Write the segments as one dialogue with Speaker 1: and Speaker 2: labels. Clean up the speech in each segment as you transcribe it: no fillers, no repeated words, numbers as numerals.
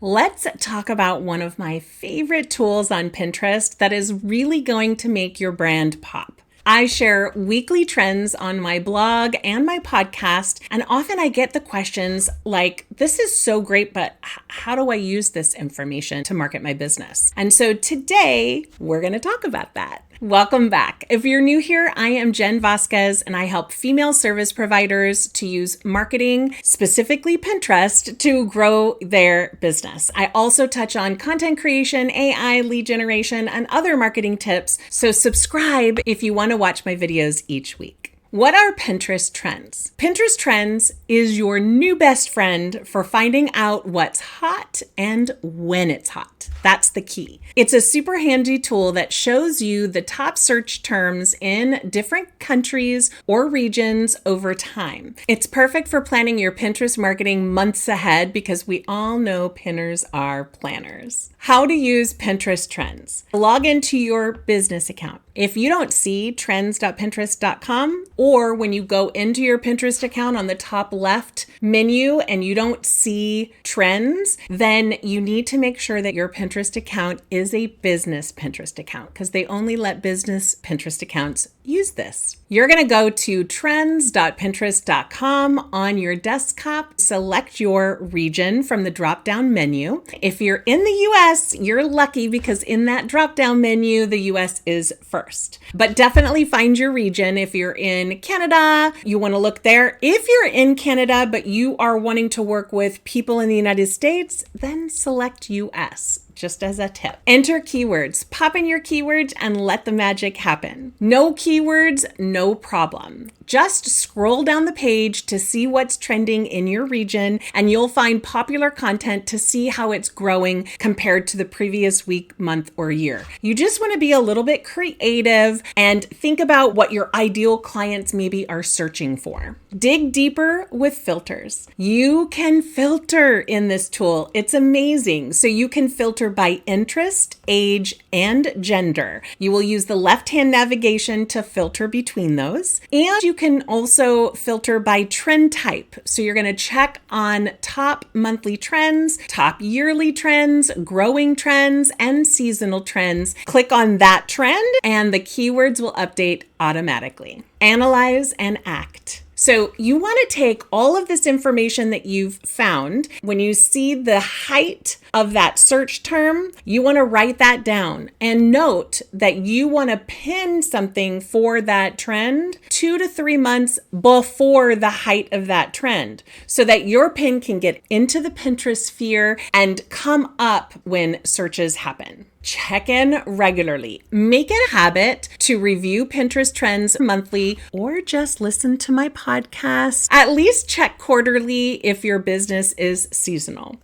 Speaker 1: Let's talk about one of my favorite tools on Pinterest that is really going to make your brand pop. I share weekly trends on my blog and my podcast, and often I get the questions like, this is so great, but how do I use this information to market my business? And so today we're going to talk about that. Welcome back. If you're new here, I am Jen Vazquez, and I help female service providers to use marketing, specifically Pinterest, to grow their business. I also touch on content creation, AI, lead generation, and other marketing tips. So subscribe if you want to watch my videos each week. What are Pinterest trends? Pinterest trends is your new best friend for finding out what's hot and when it's hot. That's the key. It's a super handy tool that shows you the top search terms in different countries or regions over time. It's perfect for planning your Pinterest marketing months ahead because we all know pinners are planners. How to use Pinterest trends. Log into your business account. If you don't see trends.pinterest.com, or when you go into your Pinterest account on the top left menu and you don't see trends, then you need to make sure that your Pinterest account is a business Pinterest account because they only let business Pinterest accounts use this. You're going to go to trends.pinterest.com on your desktop, select your region from the drop-down menu. If you're in the US, you're lucky because in that drop-down menu, the US is first. But definitely find your region. If you're in Canada, you want to look there. If you're in Canada, but you are wanting to work with people in the United States, then select US. Just as a tip. Enter keywords. Pop in your keywords and let the magic happen. No keywords, no problem. Just scroll down the page to see what's trending in your region, and you'll find popular content to see how it's growing compared to the previous week, month, or year. You just want to be a little bit creative and think about what your ideal clients maybe are searching for. Dig deeper with filters. You can filter in this tool. It's amazing. So you can filter by interest, age, and gender. You will use the left-hand navigation to filter between those. And you can also filter by trend type. So you're going to check on top monthly trends, top yearly trends, growing trends, and seasonal trends. Click on that trend and the keywords will update automatically. Analyze and act. So you want to take all of this information that you've found. When you see the height of that search term, you want to write that down and note that you want to pin something for that trend 2 to 3 months before the height of that trend so that your pin can get into the Pinterest sphere and come up when searches happen. Check in regularly. Make it a habit to review Pinterest trends monthly or just listen to my podcast. At least check quarterly if your business is seasonal.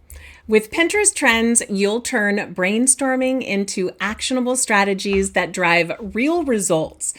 Speaker 1: With Pinterest trends, you'll turn brainstorming into actionable strategies that drive real results.